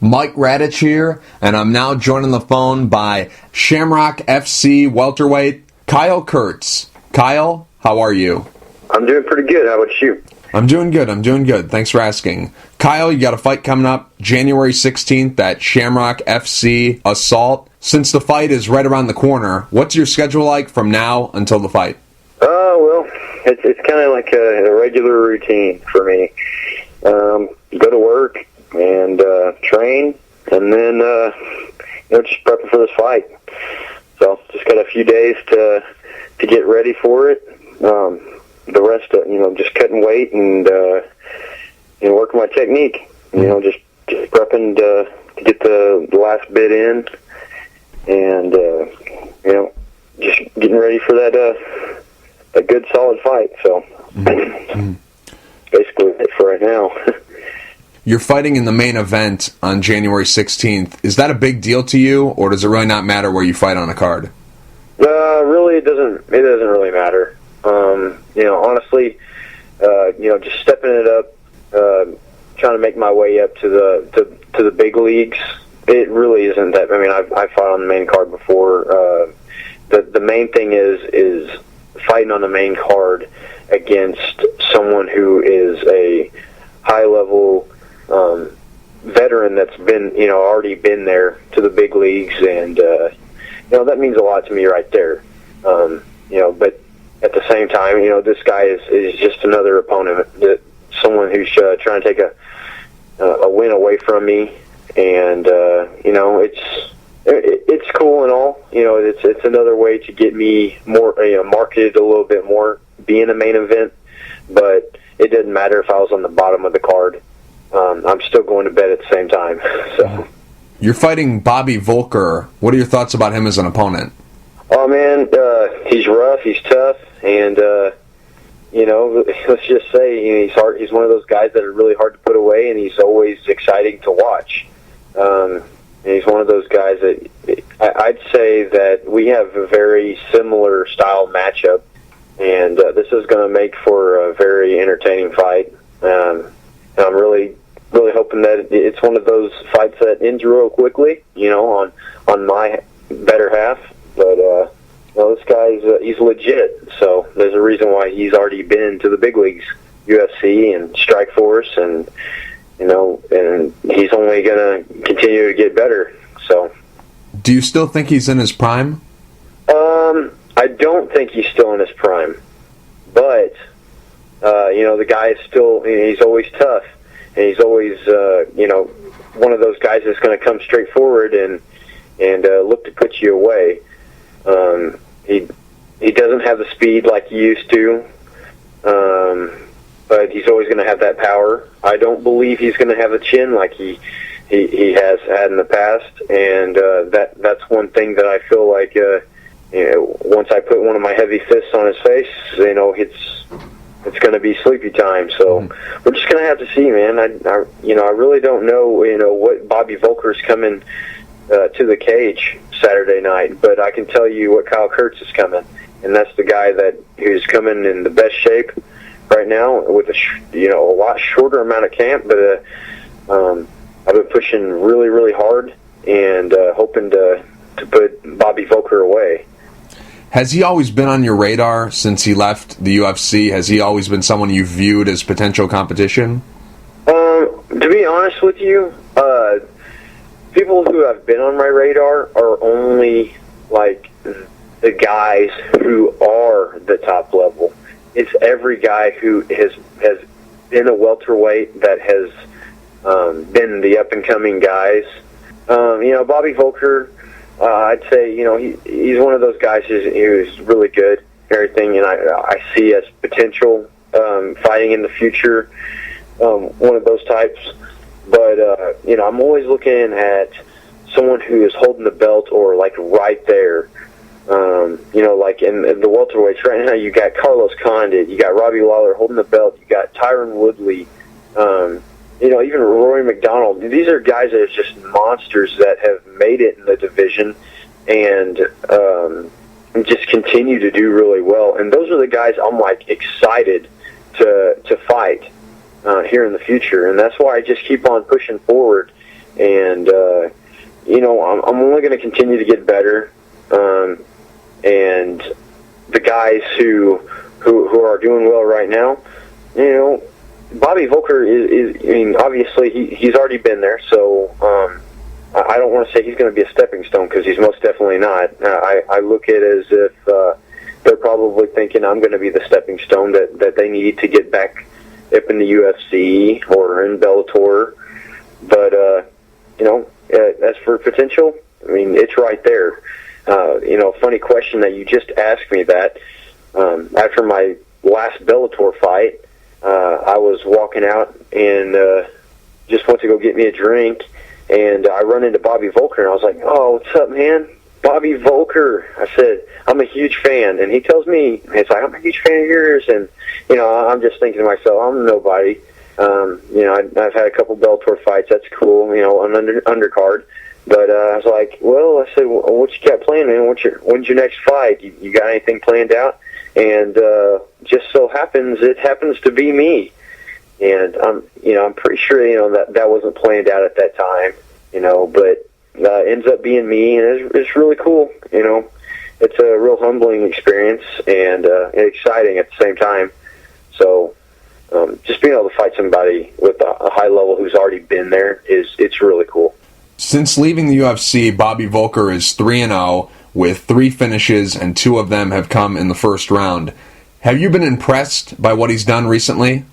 Mike Radich here, and I'm now joined on the phone by Shamrock FC welterweight Kyle Kurtz. Kyle, how are you? I'm doing pretty good. How about you? I'm doing good. Thanks for asking. Kyle, you got a fight coming up January 16th at Shamrock FC Assault. Since the fight is right around the corner, what's your schedule like from now until the fight? Well, it's kind of like a regular routine for me. Go to work and train, and then just prepping for this fight. So just got a few days to get ready for it. The rest, just cutting weight and working my technique. Just prepping to get the last bit in, and just getting ready for that a good solid fight. So basically it for right now. You're fighting in the main event on January 16th. Is that a big deal to you, or does it really not matter where you fight on a card? Really, it doesn't really matter. Honestly, just stepping it up, trying to make my way up to the big leagues. It really isn't that. I mean, I fought on the main card before. The main thing is fighting on the main card against someone who is a high level veteran that's been already been there to the big leagues, and that means a lot to me right there. But at the same time, this guy is just another opponent, someone who's trying to take a win away from me, and it's cool and all. It's another way to get me more marketed a little bit more, being a main event. But it doesn't matter if I was on the bottom of the card. I'm still going to bed at the same time. So you're fighting Bobby Volker. What are your thoughts about him as an opponent? Oh man, he's rough, he's tough, and let's just say he's hard. He's one of those guys that are really hard to put away, and he's always exciting to watch. And he's one of those guys that I'd say that we have a very similar style matchup, and this is going to make for a very entertaining fight. And I'm really hoping that it's one of those fights that ends real quickly, on my better half. But this guy's he's legit. So there's a reason why he's already been to the big leagues, UFC and Strikeforce, and and he's only going to continue to get better. So, do you still think he's in his prime? I don't think he's still in his prime, but the guy is still. He's always tough, and he's always one of those guys that's going to come straight forward and look to put you away. He doesn't have the speed like he used to, but he's always going to have that power. I don't believe he's going to have a chin like he has had in the past, and that's one thing that I feel like once I put one of my heavy fists on his face, it's going to be sleepy time. So we're just going to have to see, man. I really don't know what Bobby Volker's coming to the cage Saturday night, but I can tell you what Kyle Kurtz is coming, and that's the guy who's coming in the best shape right now with a lot shorter amount of camp. But I've been pushing really, really hard and hoping to put Bobby Volker away. Has he always been on your radar since he left the UFC? Has he always been someone you viewed as potential competition? To be honest with you, people who have been on my radar are only like the guys who are the top level. It's every guy who has been a welterweight that has been the up and coming guys. Bobby Volker, I'd say he's one of those guys who's really good and everything, and I see as potential fighting in the future, one of those types. But I'm always looking at someone who is holding the belt or like right there. Like in the welterweights right now, you got Carlos Condit, you got Robbie Lawler holding the belt, you got Tyron Woodley, even Rory McDonald. These are guys that are just monsters that have made it in the division and just continue to do really well. And those are the guys I'm like excited to fight here in the future, and that's why I just keep on pushing forward and I'm only going to continue to get better. And the guys who are doing well right now, Bobby Volker is obviously he's already been there, so I don't want to say he's going to be a stepping stone, because he's most definitely not. I look at it as if they're probably thinking I'm going to be the stepping stone that they need to get back up in the UFC or in Bellator. But, as for potential, it's right there. Funny question that you just asked me that. After my last Bellator fight, I was walking out and just went to go get me a drink, and I run into Bobby Volker, and I was like, "Oh, what's up, man? Bobby Volker." I said, "I'm a huge fan." And he tells me, he's like, "I'm a huge fan of yours." And, I'm just thinking to myself, I'm nobody. I've had a couple Bellator fights. That's cool, an undercard. But I was like, I said, what you got planned, man? When's your next fight? You got anything planned out? And just so happens, it happens to be me. And I'm pretty sure, that wasn't planned out at that time, but ends up being me, and it's really cool. It's a real humbling experience and exciting at the same time. So just being able to fight somebody with a high level who's already been there it's really cool. Since leaving the UFC, Bobby Volker is 3-0 with 3 finishes, and 2 of them have come in the first round. Have you been impressed by what he's done recently?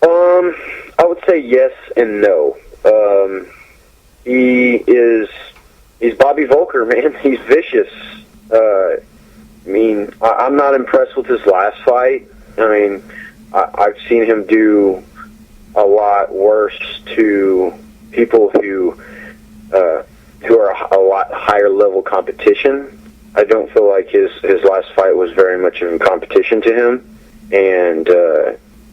I would say yes and no. He's Bobby Volker, man. He's vicious. I'm not impressed with his last fight. I've seen him do a lot worse to people who are a lot higher level competition. I don't feel like his last fight was very much of a competition to him. And,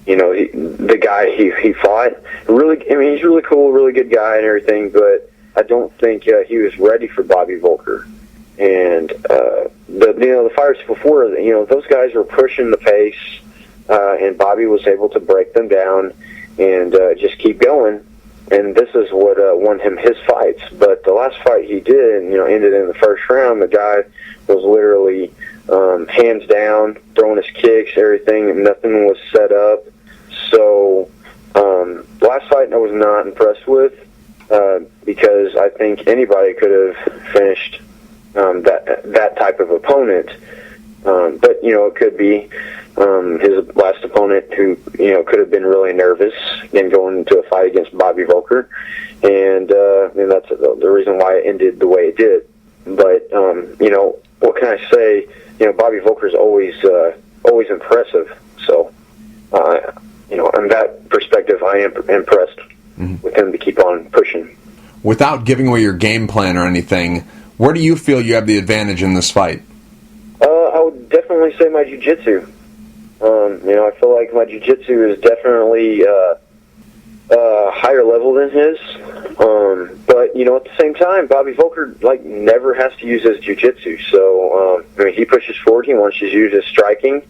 the guy he fought, really, he's really cool, really good guy and everything, but I don't think he was ready for Bobby Volker. And, the fighters before, those guys were pushing the pace, and Bobby was able to break them down and just keep going. And this is what won him his fights. But the last fight he did, ended in the first round. The guy was literally hands down, throwing his kicks, everything, and nothing was set up. So last fight I was not impressed with because I think anybody could have finished that type of opponent. But, it could be his last opponent who, could have been really nervous in going into a fight against Bobby Volker. And that's the reason why it ended the way it did. But, what can I say? Bobby Volker's always impressive. So, on that perspective, I am impressed with him to keep on pushing. Without giving away your game plan or anything, where do you feel you have the advantage in this fight? I would definitely say my jiu-jitsu. I feel like my jiu-jitsu is definitely higher level than his. But, at the same time, Bobby Volker, never has to use his jiu-jitsu. So, he pushes forward. He wants to use his striking.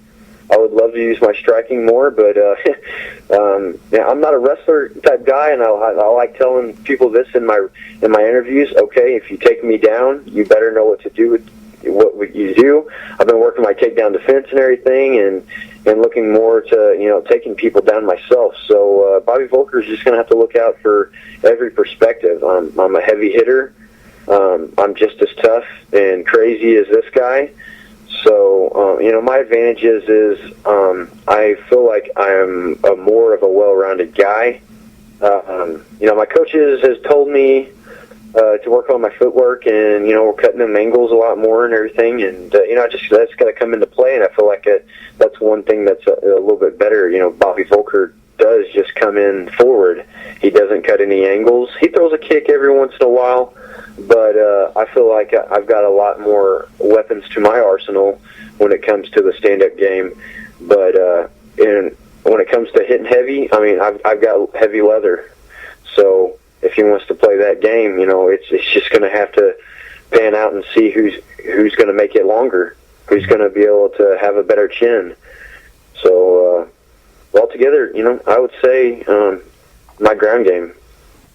I would love to use my striking more, but I'm not a wrestler type guy, and I like telling people this in my interviews. Okay, if you take me down, you better know what to do with what you do. I've been working my takedown defense and everything, and looking more to taking people down myself. So Bobby Volker is just going to have to look out for every perspective. I'm a heavy hitter. I'm just as tough and crazy as this guy. So, my advantage is I feel like I'm more of a well-rounded guy. My coaches has told me to work on my footwork, and, we're cutting them angles a lot more and everything. And, that's got to come into play. And I feel like that's one thing that's a little bit better. Bobby Volker does just come in forward. He doesn't cut any angles. He throws a kick every once in a while. But I feel like I've got a lot more weapons to my arsenal when it comes to the stand-up game. But when it comes to hitting heavy, I've got heavy leather. So if he wants to play that game, it's just going to have to pan out and see who's going to make it longer, who's going to be able to have a better chin. So altogether, I would say my ground game.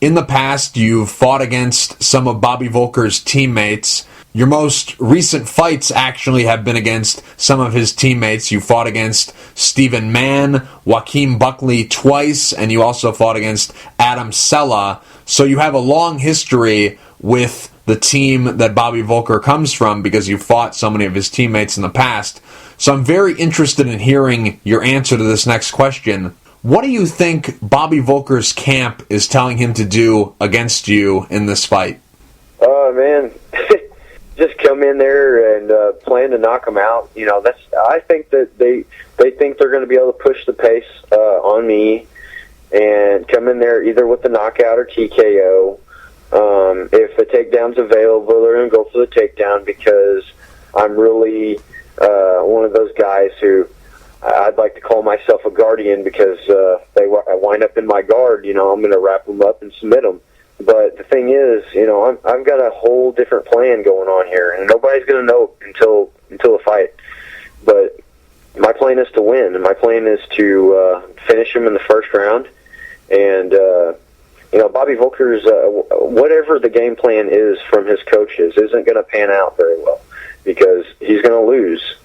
In the past, you've fought against some of Bobby Volker's teammates. Your most recent fights actually have been against some of his teammates. You fought against Stephen Mann, Joaquin Buckley twice, and you also fought against Adam Sella. So you have a long history with the team that Bobby Volker comes from because you fought so many of his teammates in the past. So I'm very interested in hearing your answer to this next question. What do you think Bobby Volker's camp is telling him to do against you in this fight? Oh, man. Just come in there and plan to knock them out. You know, I think that they think they're going to be able to push the pace on me and come in there either with the knockout or TKO. If the takedown's available, they're going to go for the takedown because I'm really one of those guys who I'd like to call myself a guardian because I wind up in my guard. You know, I'm going to wrap them up and submit them. But the thing is, you know, I've got a whole different plan going on here, and nobody's going to know until the fight. But my plan is to win, and my plan is to finish him in the first round. And you know, Bobby Volker's whatever the game plan is from his coaches isn't going to pan out very well because he's going to lose.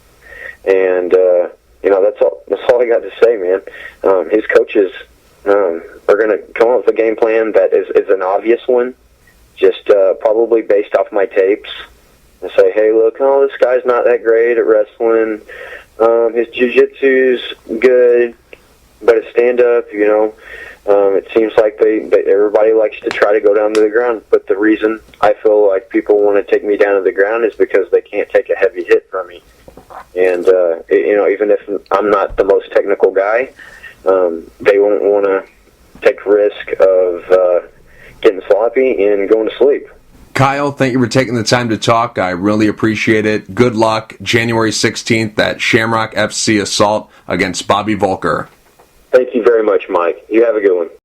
And you know, that's all I got to say, man. His coaches are going to come up with a game plan that is an obvious one, just probably based off my tapes, and say, hey, look, this guy's not that great at wrestling. His jiu-jitsu's good, but at stand-up, you know, it seems like everybody likes to try to go down to the ground. But the reason I feel like people want to take me down to the ground is because they can't take a heavy hit from me. And, you know, even if I'm not the most technical guy, they won't want to take risk of getting sloppy and going to sleep. Kyle, thank you for taking the time to talk. I really appreciate it. Good luck January 16th at Shamrock FC Assault against Bobby Volker. Thank you very much, Mike. You have a good one.